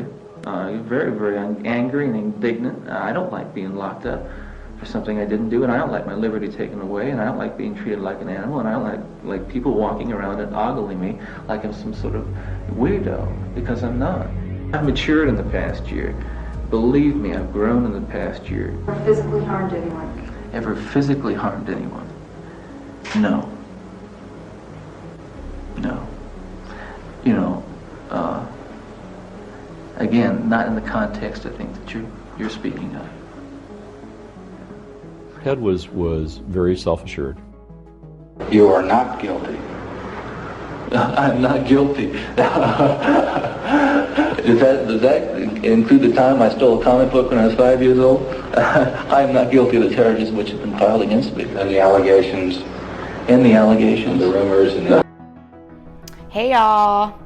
very, very angry and indignant. I don't like being locked up for something I didn't do, and I don't like my liberty taken away, and I don't like being treated like an animal, and I don't like people walking around and ogling me like I'm some sort of weirdo, because I'm not. I've matured in the past year. Believe me, I've grown in the past year. Ever physically harmed anyone? Ever physically harmed anyone? No. No. You know, again, not in the context I think that you're speaking of. Ted was very self-assured. You are not guilty. I'm not guilty. Does that include the time I stole a comic book when I was 5 years old? I am not guilty of the charges which have been filed against me. And the allegations. And the allegations. And the rumors and the... Hey y'all,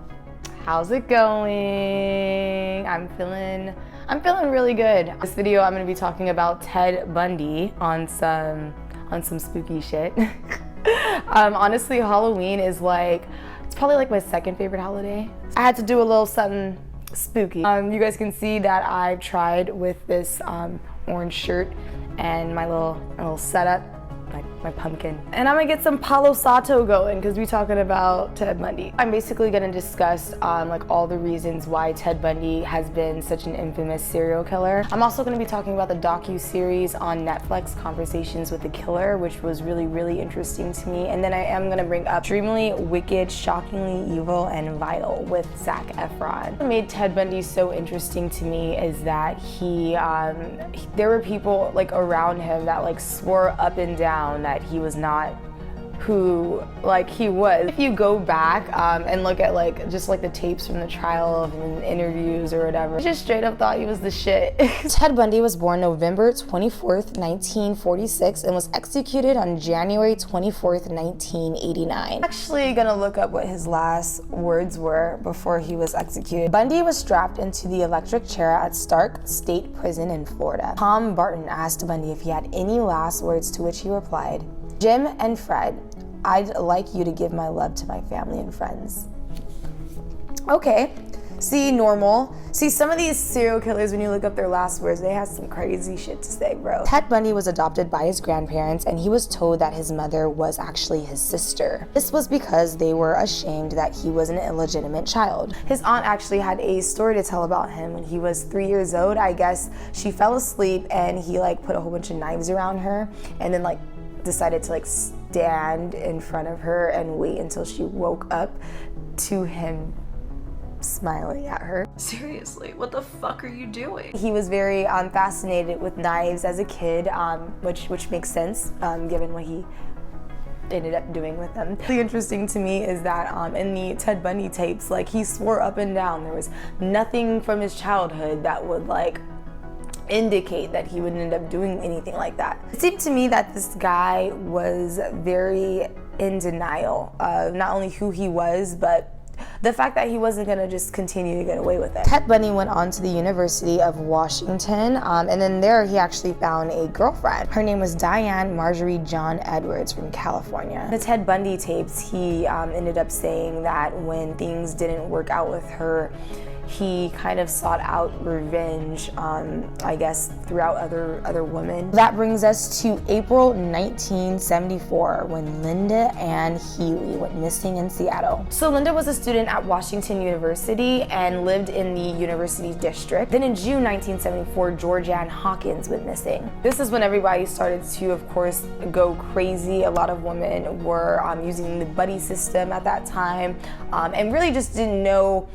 how's it going? I'm feeling really good. This video I'm gonna be talking about Ted Bundy on some spooky shit. Honestly, Halloween is it's probably like my second favorite holiday. I had to do a little something spooky. You guys can see that I've tried with this orange shirt and my little setup, my pumpkin. And I'm gonna get some Palo Santo going because we're talking about Ted Bundy. I'm basically gonna discuss all the reasons why Ted Bundy has been such an infamous serial killer. I'm also gonna be talking about the docu-series on Netflix, Conversations with the Killer, which was really, really interesting to me. And then I am gonna bring up Extremely Wicked, Shockingly Evil, and Vital with Zac Efron. What made Ted Bundy so interesting to me is that there were people around him that swore up and down that he was not who he was. If you go back and look at just the tapes from the trial and interviews or whatever, I just straight up thought he was the shit. Ted Bundy was born November 24th, 1946 and was executed on January 24th, 1989. I'm actually gonna look up what his last words were before he was executed. Bundy was strapped into the electric chair at Stark State Prison in Florida. Tom Barton asked Bundy if he had any last words, to which he replied, "Jim and Fred, I'd like you to give my love to my family and friends." Okay, see, normal. See, some of these serial killers, when you look up their last words, they have some crazy shit to say, bro. Ted Bundy was adopted by his grandparents, and he was told that his mother was actually his sister. This was because they were ashamed that he was an illegitimate child. His aunt actually had a story to tell about him. When he was 3 years old, I guess she fell asleep and he put a whole bunch of knives around her and then decided to stand in front of her and wait until she woke up to him smiling at her. Seriously, what the fuck are you doing? He was very fascinated with knives as a kid, which makes sense given what he ended up doing with them. Really interesting to me is that in the Ted Bundy tapes, he swore up and down there was nothing from his childhood that would indicate that he would end up doing anything like that. It seemed to me that this guy was very in denial of not only who he was, but the fact that he wasn't gonna just continue to get away with it. Ted Bundy went on to the University of Washington, and then there he actually found a girlfriend. Her name was Diane Marjorie John Edwards from California. The Ted Bundy tapes, he ended up saying that when things didn't work out with her, he kind of sought out revenge, I guess, throughout other women. That brings us to April 1974, when Linda Ann Healy went missing in Seattle. So Linda was a student at Washington University and lived in the University District. Then in June 1974, Georgianne Hawkins went missing. This is when everybody started to, of course, go crazy. A lot of women were using the buddy system at that time, and really just didn't know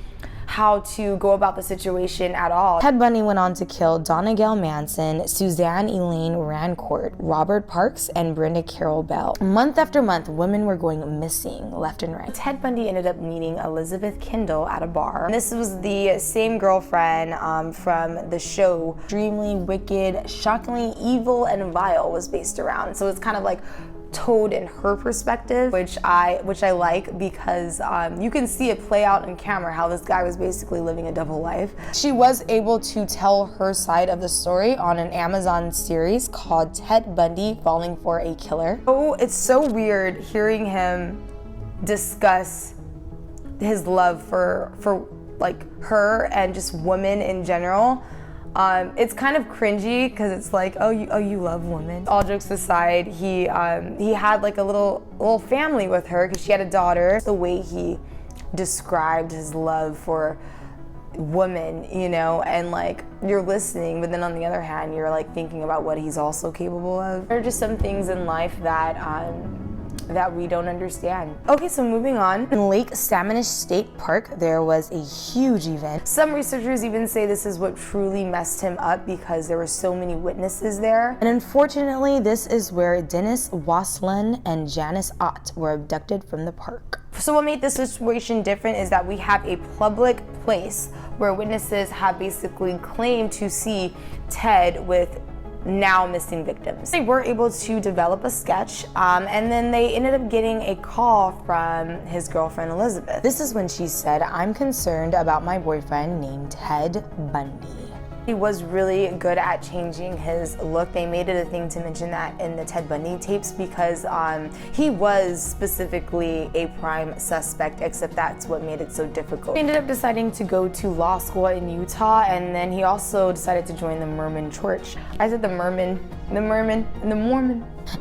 how to go about the situation at all. Ted Bundy went on to kill Donna Gail Manson, Suzanne Elaine Rancourt, Robert Parks, and Brenda Carroll Bell. Month after month, women were going missing left and right. Ted Bundy ended up meeting Elizabeth Kendall at a bar. And this was the same girlfriend from the show Extremely Wicked, Shockingly Evil, and Vile was based around. So it's kind of told in her perspective, which I like, because you can see it play out on camera how this guy was basically living a double life. She was able to tell her side of the story on an Amazon series called Ted Bundy Falling for a Killer. Oh, it's so weird hearing him discuss his love for like her and just women in general. It's kind of cringy because it's like, oh, you love women. All jokes aside, he had like a little family with her because she had a daughter. The way he described his love for women, you know, and like you're listening, but then on the other hand, you're like thinking about what he's also capable of. There are just some things in life that that we don't understand. Okay, so moving on. In Lake Sammamish State Park, there was a huge event. Some researchers even say this is what truly messed him up because there were so many witnesses there. And unfortunately, this is where Dennis Waslund and Janice Ott were abducted from the park. So what made this situation different is that we have a public place where witnesses have basically claimed to see Ted with now missing victims. They were able to develop a sketch and then they ended up getting a call from his girlfriend Elizabeth. This is when she said, "I'm concerned about my boyfriend named Ted Bundy." He was really good at changing his look. They made it a thing to mention that in the Ted Bundy tapes because he was specifically a prime suspect, except that's what made it so difficult. He ended up deciding to go to law school in Utah, and then he also decided to join the Mormon church. I said the Mormon.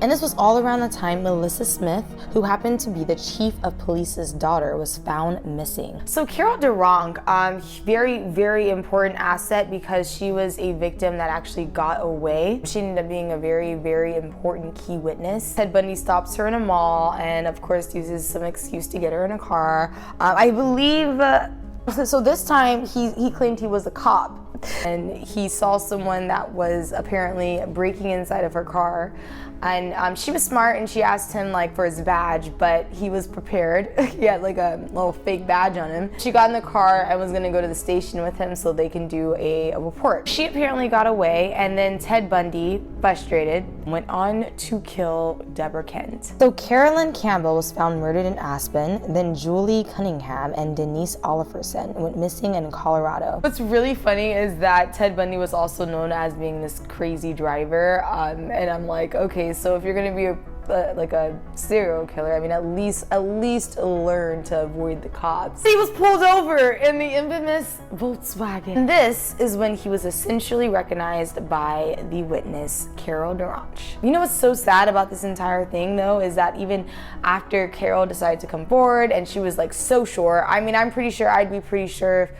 And this was all around the time Melissa Smith, who happened to be the chief of police's daughter, was found missing. So Carol DeRong, very, very important asset because she was a victim that actually got away. She ended up being a very, very important key witness. Ted Bundy stops her in a mall and of course uses some excuse to get her in a car. I believe, so this time he claimed he was a cop. And he saw someone that was apparently breaking inside of her car. And she was smart and she asked him like for his badge, but he was prepared. He had like a little fake badge on him. She got in the car and was gonna go to the station with him so they can do a report. She apparently got away, and then Ted Bundy, frustrated, went on to kill Deborah Kent. So Carolyn Campbell was found murdered in Aspen, then Julie Cunningham and Denise Oliverson went missing in Colorado. What's really funny is that Ted Bundy was also known as being this crazy driver, and I'm like, okay, so if you're gonna be like a serial killer, I mean, at least learn to avoid the cops. He was pulled over in the infamous Volkswagen. And this is when he was essentially recognized by the witness, Carol DeRong. You know what's so sad about this entire thing though, is that even after Carol decided to come forward and she was like so sure, I mean, I'd be pretty sure if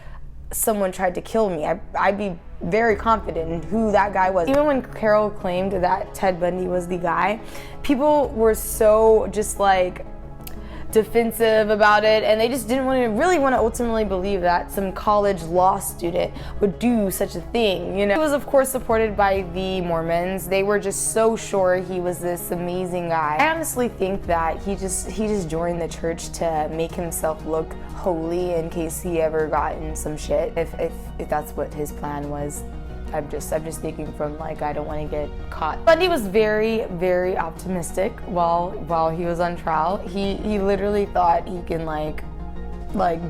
someone tried to kill me, I'd be very confident in who that guy was. Even when Carol claimed that Ted Bundy was the guy, people were so just like defensive about it, and they just didn't really want to ultimately believe that some college law student would do such a thing, you know. He was of course supported by the Mormons. They were just so sure he was this amazing guy. I honestly think that he just joined the church to make himself look holy in case he ever got in some shit, if that's what his plan was. I'm just thinking from like, I don't want to get caught. Bundy was very, very optimistic while he was on trial. He literally thought he can like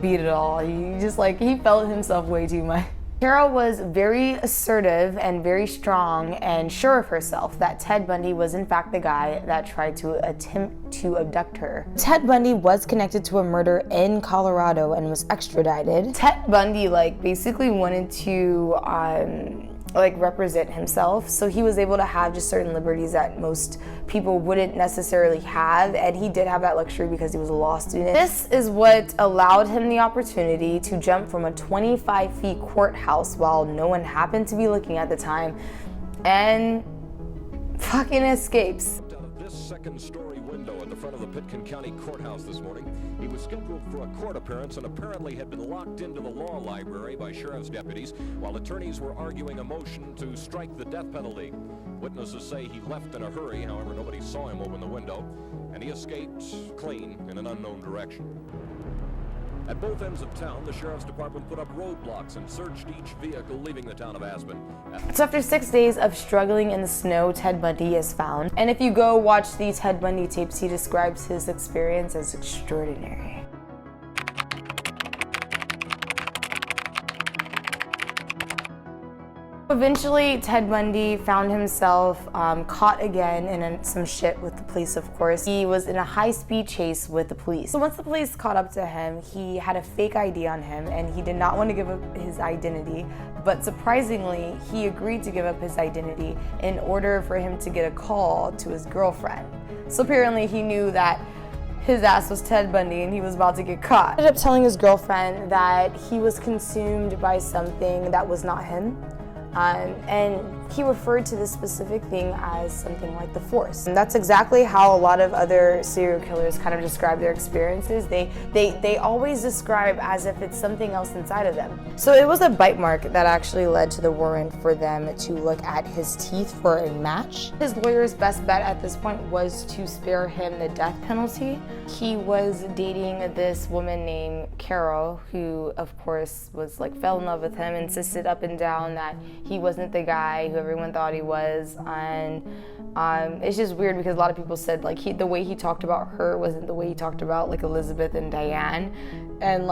beat it all. He felt himself way too much. Carol was very assertive and very strong and sure of herself that Ted Bundy was in fact the guy that tried to attempt to abduct her. Ted Bundy was connected to a murder in Colorado and was extradited. Ted Bundy basically wanted to represent himself, so he was able to have just certain liberties that most people wouldn't necessarily have, and he did have that luxury because he was a law student. This is what allowed him the opportunity to jump from a 25-feet courthouse while no one happened to be looking at the time, and fucking escapes. Out of this second-story window at the front of the Pitkin County Courthouse this morning, he was scheduled for a court appearance and apparently had been locked into the law library by sheriff's deputies while attorneys were arguing a motion to strike the death penalty. Witnesses say he left in a hurry, however nobody saw him open the window, and he escaped clean in an unknown direction. At both ends of town, the sheriff's department put up roadblocks and searched each vehicle leaving the town of Aspen. So after 6 days of struggling in the snow, Ted Bundy is found. And if you go watch the Ted Bundy tapes, he describes his experience as extraordinary. Eventually, Ted Bundy found himself caught again in some shit with the police, of course. He was in a high-speed chase with the police. So once the police caught up to him, he had a fake ID on him and he did not want to give up his identity. But surprisingly, he agreed to give up his identity in order for him to get a call to his girlfriend. So apparently he knew that his ass was Ted Bundy and he was about to get caught. He ended up telling his girlfriend that he was consumed by something that was not him. And he referred to this specific thing as something like the Force. And that's exactly how a lot of other serial killers kind of describe their experiences. They always describe as if it's something else inside of them. So it was a bite mark that actually led to the warrant for them to look at his teeth for a match. His lawyer's best bet at this point was to spare him the death penalty. He was dating this woman named Carol, who of course was fell in love with him, insisted up and down that he wasn't the guy who everyone thought he was, and it's just weird because a lot of people said the way he talked about her wasn't the way he talked about Elizabeth and Diane, and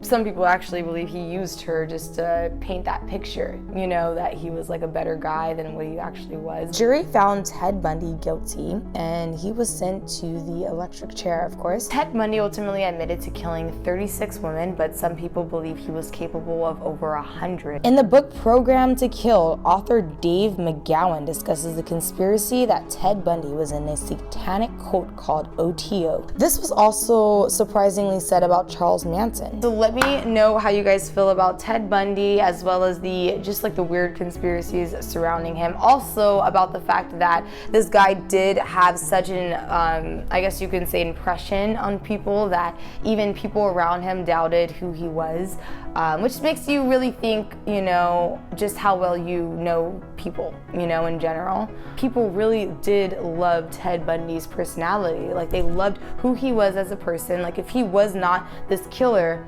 some people actually believe he used her just to paint that picture, that he was a better guy than what he actually was. Jury found Ted Bundy guilty and he was sent to the electric chair, of course. Ted Bundy ultimately admitted to killing 36 women, but some people believe he was capable of over 100. In the book Programmed to Kill, author Dave McGowan discusses the conspiracy that Ted Bundy was in a satanic cult called OTO. This was also surprisingly said about Charles Manson. So let me know how you guys feel about Ted Bundy, as well as the weird conspiracies surrounding him. Also about the fact that this guy did have such an, I guess you can say, impression on people that even people around him doubted who he was, which makes you really think, just how well you know people, in general. People really did love Ted Bundy's personality. They loved who he was as a person. If he was not this killer,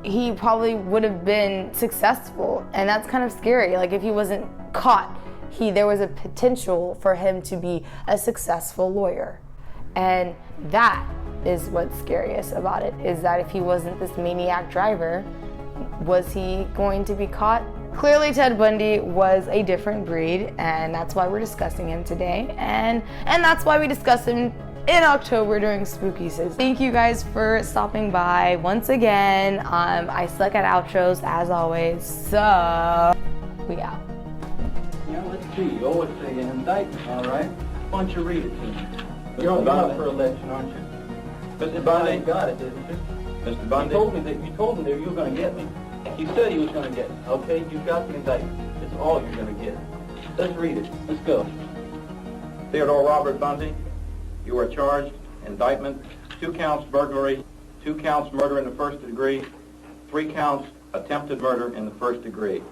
he probably would have been successful, and that's kind of scary. If he wasn't caught, there was a potential for him to be a successful lawyer. And that is what's scariest about it, is that if he wasn't this maniac driver, was he going to be caught? Clearly Ted Bundy was a different breed, and that's why we're discussing him today, and that's why we discuss him in October during spooky season. Thank you guys for stopping by once again. I suck at outros as always, so we out. Yeah, let's see. You always say an indictment, all right? Why don't you read it to me? You're on bond for election, aren't you? Mr. Bundy got it, didn't you? Mr. Bundy, you told me that you were going to get me. You said he was going to get me. Okay, you got the indictment. It's all you're going to get. Let's read it. Let's go. Theodore Robert Bundy, you are charged, indictment, 2 counts burglary, 2 counts murder in the first degree, 3 counts attempted murder in the first degree.